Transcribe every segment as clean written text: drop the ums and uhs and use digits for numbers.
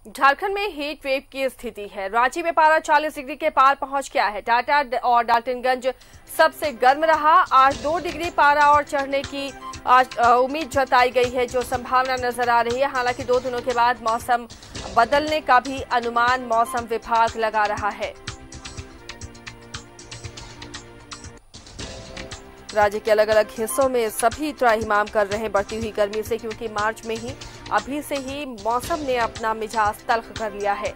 झारखंड में heat wave की स्थिति है। रांची में पारा 40 डिग्री के पार पहुंच गया है। टाटा और डाल्टनगंज सबसे गर्म रहा। आज 2 डिग्री पारा और चढ़ने की उम्मीद जताई गई है, जो संभावना नजर आ रही है। हालांकि 2 दिनों के बाद मौसम बदलने का भी अनुमान मौसम विभाग लगा रहा है। राज्य के अलग अलग हिस्सों में सभी त्राहिमाम कर रहे हैं बढ़ती हुई गर्मी से, क्योंकि मार्च में ही अभी से ही मौसम ने अपना मिजाज तल्ख कर लिया है।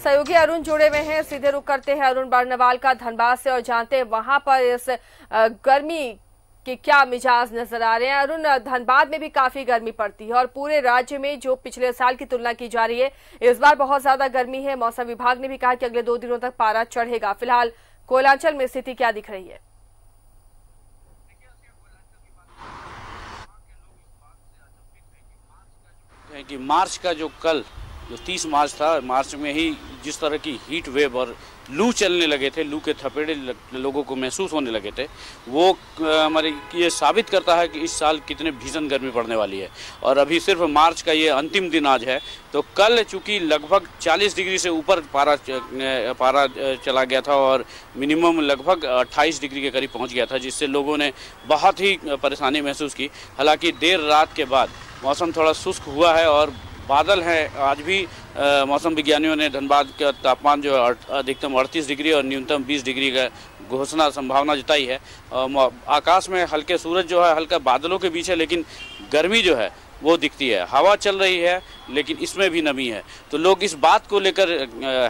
सहयोगी अरुण जुड़े हुए हैं, सीधे रुख करते हैं अरुण बर्नवाल का धनबाद से और जानते हैं वहां पर इस गर्मी के क्या मिजाज नजर आ रहे हैं। अरुण, धनबाद में भी काफी गर्मी पड़ती है और पूरे राज्य में जो पिछले साल की तुलना की जा रही है, इस बार बहुत ज्यादा गर्मी है। मौसम विभाग ने भी कहा कि अगले 2 दिनों तक पारा चढ़ेगा। फिलहाल कोयलांचल में स्थिति क्या दिख रही है? कि मार्च का जो 30 मार्च था, मार्च में ही जिस तरह की हीट वेव और लू चलने लगे थे, लू के थपेड़े लोगों को महसूस होने लगे थे, वो हमारे ये साबित करता है कि इस साल कितने भीषण गर्मी पड़ने वाली है। और अभी सिर्फ मार्च का ये अंतिम दिन आज है, तो कल चूँकि लगभग 40 डिग्री से ऊपर पारा चला गया था और मिनिमम लगभग 28 डिग्री के करीब पहुँच गया था, जिससे लोगों ने बहुत ही परेशानी महसूस की। हालाँकि देर रात के बाद मौसम थोड़ा शुष्क हुआ है और बादल हैं। आज भी मौसम विज्ञानियों ने धनबाद का तापमान जो अधिकतम 38 डिग्री और न्यूनतम 20 डिग्री का घोषणा संभावना जताई है। आकाश में हल्के सूरज जो है हल्का बादलों के बीच है, लेकिन गर्मी जो है वो दिखती है। हवा चल रही है लेकिन इसमें भी नमी है, तो लोग इस बात को लेकर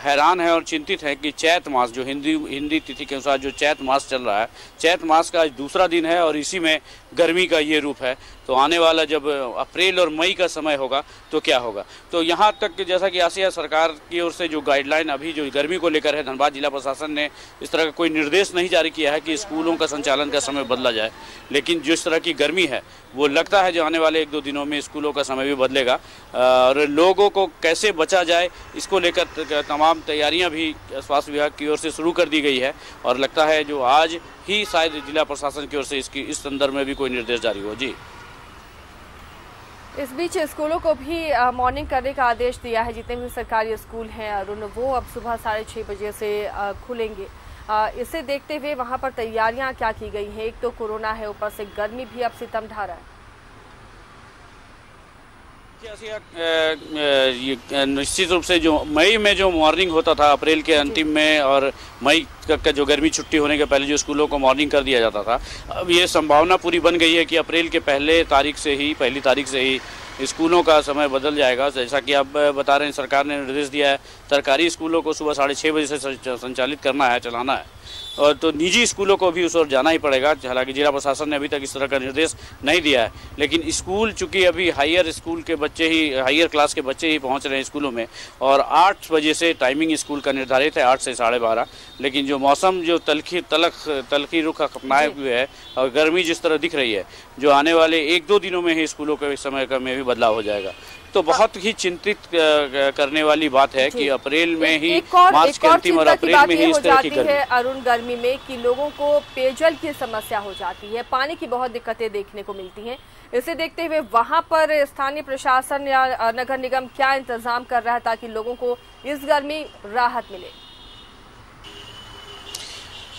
हैरान हैं और चिंतित हैं कि चैत मास जो हिंदी तिथि के अनुसार जो चैत मास चल रहा है, चैत मास का आज दूसरा दिन है और इसी में गर्मी का ये रूप है। तो आने वाला जब अप्रैल और मई का समय होगा तो क्या होगा। तो यहाँ तक जैसा कि आसिया सरकार की ओर से जो गाइडलाइन अभी जो गर्मी को लेकर है, धनबाद जिला प्रशासन ने इस तरह का कोई निर्देश नहीं जारी किया है कि स्कूलों का संचालन का समय बदला जाए, लेकिन जिस तरह की गर्मी है वो लगता है जो आने वाले 1-2 दिनों में स्कूलों का समय भी बदलेगा। और लोगों को कैसे बचा जाए इसको लेकर तमाम तैयारियां भी स्वास्थ्य विभाग की ओर से शुरू कर दी गई है और लगता है जो आज ही शायद जिला प्रशासन की ओर से इस संदर्भ में भी कोई निर्देश जारी हो। जी, इस बीच स्कूलों को भी मॉर्निंग करने का आदेश दिया है। जितने भी सरकारी स्कूल हैं अरुण, वो अब सुबह 6:30 बजे से खुलेंगे। इसे देखते हुए वहां पर तैयारियां क्या की गई हैं? एक तो कोरोना है, ऊपर से गर्मी भी अब सितम ढा रहा है। निश्चित रूप से जो मई में जो मॉर्निंग होता था, अप्रैल के अंतिम में और मई का जो गर्मी छुट्टी होने के पहले जो स्कूलों को मॉर्निंग कर दिया जाता था, अब ये संभावना पूरी बन गई है कि अप्रैल के पहली तारीख से ही स्कूलों का समय बदल जाएगा। जैसा कि आप बता रहे हैं, सरकार ने निर्देश दिया है सरकारी स्कूलों को सुबह 6:30 बजे से संचालित करना है, चलाना है, और तो निजी स्कूलों को भी उस ओर जाना ही पड़ेगा। हालांकि जिला प्रशासन ने अभी तक इस तरह का निर्देश नहीं दिया है, लेकिन स्कूल चूंकि अभी हायर क्लास के बच्चे ही पहुंच रहे हैं स्कूलों में, और 8 बजे से टाइमिंग स्कूल का निर्धारित है, 8 से 12:30। लेकिन जो मौसम जो तलखी रुख अपनाए हुए है और गर्मी जिस तरह दिख रही है, जो आने वाले 1-2 दिनों में ही स्कूलों के समय का में भी बदलाव हो जाएगा। तो बहुत ही चिंतित करने वाली बात है कि अप्रैल में ही मार्च के अंतिम और अप्रैल में ही इस तरह की गर्मी है अरुण, गर्मी में कि लोगों को पेयजल की समस्या हो जाती है, पानी की बहुत दिक्कतें देखने को मिलती हैं। इसे देखते हुए वहां पर स्थानीय प्रशासन या नगर निगम क्या इंतजाम कर रहा है ताकि लोगों को इस गर्मी राहत मिले?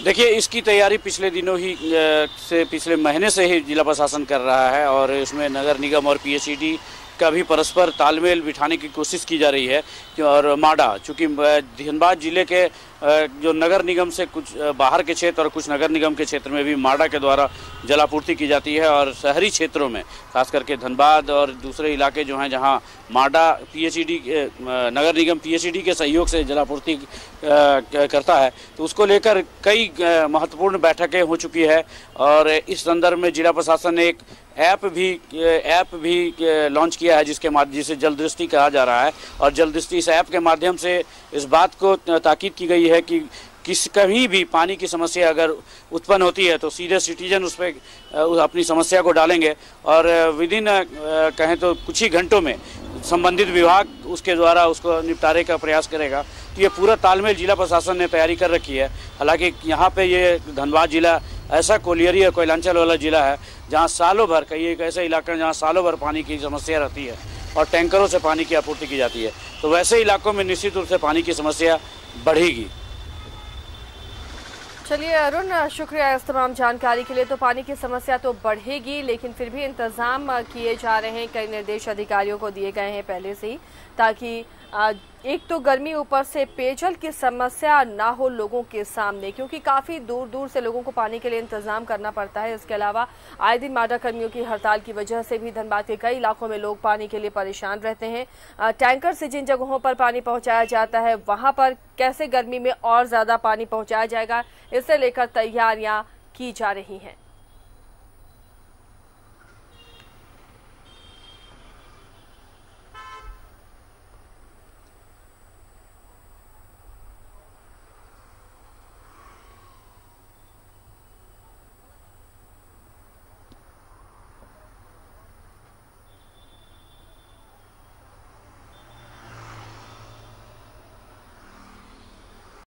देखिए, इसकी तैयारी पिछले महीने से ही जिला प्रशासन कर रहा है और इसमें नगर निगम और पीएचईडी का भी परस्पर तालमेल बिठाने की कोशिश की जा रही है। और माडा, चूँकि धनबाद जिले के जो नगर निगम से कुछ बाहर के क्षेत्र और कुछ नगर निगम के क्षेत्र में भी माडा के द्वारा जलापूर्ति की जाती है, और शहरी क्षेत्रों में खास करके धनबाद और दूसरे इलाके जो हैं जहां माडा नगर निगम पीएचईडी के सहयोग से जलापूर्ति करता है, तो उसको लेकर कई महत्वपूर्ण बैठकें हो चुकी है। और इस संदर्भ में जिला प्रशासन ने एक ऐप भी लॉन्च किया है, जिसे जल दृष्टि कहा जा रहा है। और जल दृष्टि इस ऐप के माध्यम से इस बात को ताकीद की गई है कि कहीं भी पानी की समस्या अगर उत्पन्न होती है तो सीधे सिटीजन उस पर अपनी समस्या को डालेंगे और विदिन कहें तो कुछ ही घंटों में संबंधित विभाग उसके द्वारा उसको निपटारे का प्रयास करेगा। तो ये पूरा तालमेल जिला प्रशासन ने तैयारी कर रखी है। हालांकि यहाँ पे ये धनबाद जिला ऐसा कोलियरी और कोयलांचल वाला जिला है जहाँ सालों भर कई एक ऐसा इलाका है जहाँ सालों भर पानी की समस्या रहती है और टैंकरों से पानी की आपूर्ति की जाती है। तो वैसे इलाकों में निश्चित रूप से पानी की समस्या बढ़ेगी। चलिए अरुण, शुक्रिया इस तमाम जानकारी के लिए। तो पानी की समस्या तो बढ़ेगी, लेकिन फिर भी इंतजाम किए जा रहे हैं, कई निर्देश अधिकारियों को दिए गए हैं पहले से ही, ताकि एक तो गर्मी ऊपर से पेयजल की समस्या ना हो लोगों के सामने, क्योंकि काफ़ी दूर दूर से लोगों को पानी के लिए इंतजाम करना पड़ता है। इसके अलावा आए दिन माडा कर्मियों की हड़ताल की वजह से भी धनबाद के कई इलाकों में लोग पानी के लिए परेशान रहते हैं। टैंकर से जिन जगहों पर पानी पहुंचाया जाता है वहां पर कैसे गर्मी में और ज़्यादा पानी पहुंचाया जाएगा, इसे लेकर तैयारियां की जा रही हैं।